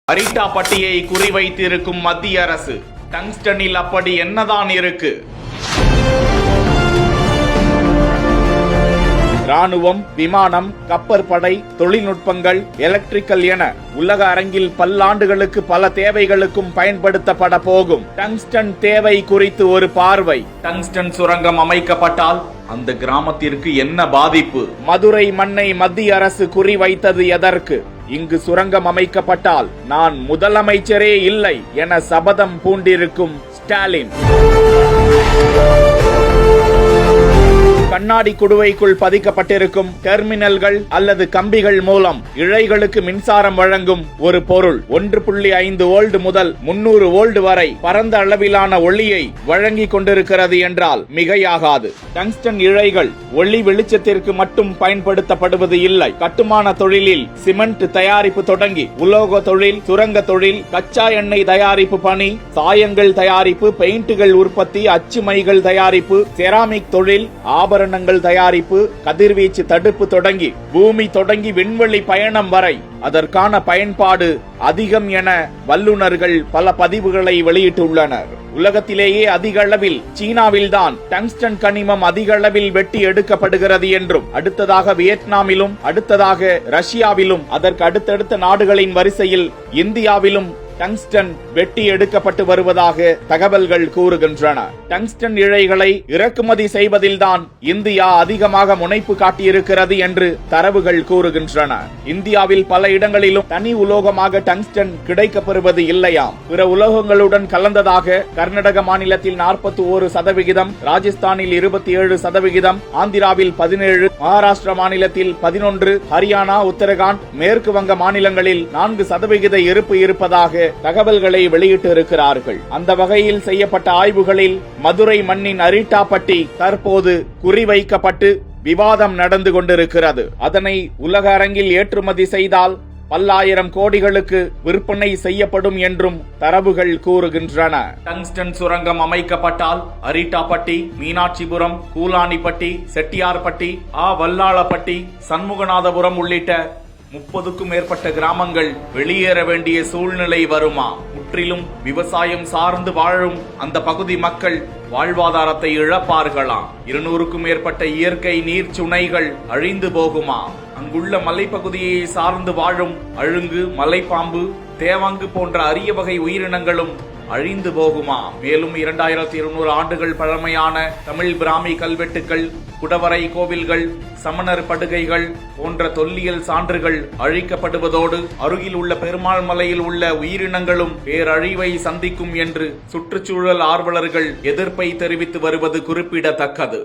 அரிட்டாப்பட்டியை குறிவைத்திருக்கும் மத்திய அரசு. டங்ஸ்டனில் அப்படி என்னதான் இருக்கு? ராணுவம், விமானம், கப்பற்படை, தொழில்நுட்பங்கள், எலக்ட்ரிக்கல் என உலக அரங்கில் பல்லாண்டுகளுக்கு பல தேவைகளுக்கும் பயன்படுத்தப்பட போகும் டங்ஸ்டன் தேவை குறித்து ஒரு பார்வை. டங்ஸ்டன் சுரங்கம் அமைக்கப்பட்டால் அந்த கிராமத்திற்கு என்ன பாதிப்பு? மதுரை மண்ணை மத்திய அரசு குறிவைத்தது எதற்கு? இங்கு சுரங்கம் அமைக்கப்பட்டால் நான் முதலமைச்சரே இல்லை என சபதம் பூண்டிருக்கும் ஸ்டாலின். கண்ணாடி குடுவைக்குள் பதிக்கப்பட்டிருக்கும் டெர்மினல்கள் அல்லது கம்பிகள் மூலம் இழைகளுக்கு மின்சாரம் வழங்கும் ஒரு பொருள் 1.5 வோல்ட் முதல் 300 வோல்ட் வரை பரந்த அளவிலான ஒளியை வழங்கி கொண்டிருக்கிறது என்றால் மிகையாகாது. டங்ஸ்டன் இழைகள் ஒளி வெளிச்சத்திற்கு மட்டும் பயன்படுத்தப்படுவது இல்லை. கட்டுமான தொழிலில் சிமெண்ட் தயாரிப்பு தொடங்கி உலோக தொழில், சுரங்க தொழில், கச்சா எண்ணெய் தயாரிப்பு பணி, சாயங்கள் தயாரிப்பு, பெயிண்டுகள் உற்பத்தி, அச்சு மைகள் தயாரிப்பு, செராமிக் தொழில், ஆபரணங்கள் தயாரிப்பு, கதிர்வீச்சு தடுப்பு தொடங்கி பூமி தொடங்கி விண்வெளி பயணம் வரை அதற்கான பயன்பாடு அதிகம் என வல்லுநர்கள் பல பதிவுகளை வெளியிட்டுள்ளனர். உலகத்திலேயே அதிக அளவில் சீனாவில்தான் டங்ஸ்டன் கனிமம் அதிக அளவில் வெட்டி எடுக்கப்படுகிறது என்றும், அடுத்ததாக வியட்நாமிலும், அடுத்ததாக ரஷ்யாவிலும், அதற்கு அடுத்தடுத்த நாடுகளின் வரிசையில் இந்தியாவிலும் டங்ஸ்டன் வெட்டி எடுக்கப்பட்டு வருவதாக தகவல்கள் கூறுகின்றன. டங்ஸ்டன் இழைகளை இறக்குமதி செய்வதில்தான் இந்தியா அதிகமாக முனைப்பு காட்டியிருக்கிறது என்று தரவுகள் கூறுகின்றன. இந்தியாவில் பல இடங்களிலும் தனி உலோகமாக டங்ஸ்டன் கிடைக்கப்பெறுவது இல்லையாம். பிற உலோகங்களுடன் கலந்ததாக கர்நாடக மாநிலத்தில் 41%, ராஜஸ்தானில் 27%, ஆந்திராவில் 17%, மகாராஷ்டிரா மாநிலத்தில் 11%, ஹரியானா, உத்தரகாண்ட், மேற்கு வங்க மாநிலங்களில் 4% இருப்பு இருப்பதாக தகவல்களை வெளியிட்டு இருக்கிறார்கள். அந்த வகையில் செய்யப்பட்ட ஆய்வுகளில் மதுரை மண்ணின் அரிட்டாப்பட்டி தற்போது குறிவைக்கப்பட்டு விவாதம் நடந்து கொண்டிருக்கிறது. அதனை உலக அரங்கில் ஏற்றுமதி செய்தால் பல்லாயிரம் கோடிகளுக்கு விற்பனை செய்யப்படும் என்றும் தரவுகள் கூறுகின்றன. டங்ஸ்டன் சுரங்கம் அமைக்கப்பட்டால் அரிட்டாப்பட்டி, மீனாட்சிபுரம், கூலானிப்பட்டி, செட்டியார்பட்டி, வல்லாளப்பட்டி, சண்முகநாதபுரம் உள்ளிட்ட 30க்கும் மேற்பட்ட கிராமங்கள் வெளியேற வேண்டிய சூழ்நிலை வருமா? முற்றிலும் விவசாயம் சார்ந்து வாழும் அந்த பகுதி மக்கள் வாழ்வாதாரத்தை இழப்பார்களாம். 200க்கும் மேற்பட்ட இயற்கை நீர் சுனைகள் அழிந்து போகுமா? அங்குள்ள மலைப்பகுதியை சார்ந்து வாழும் அழுங்கு, மலைப்பாம்பு, தேவாங்கு போன்ற அரிய வகை உயிரினங்களும் அழிந்து போகுமா? மேலும் 2200 ஆண்டுகள் பழமையான தமிழ் பிராமி கல்வெட்டுக்கள், குடவரை கோவில்கள், சமணர் படுகைகள் போன்ற தொல்லியல் சான்றுகள் அழிக்கப்படுவதோடு அருகில் உள்ள பெருமாள் மலையில் உள்ள உயிரினங்களும் பேரழிவை சந்திக்கும் என்று சுற்றுச்சூழல் ஆர்வலர்கள் எதிர்ப்பை தெரிவித்து வருவது குறிப்பிடத்தக்கது.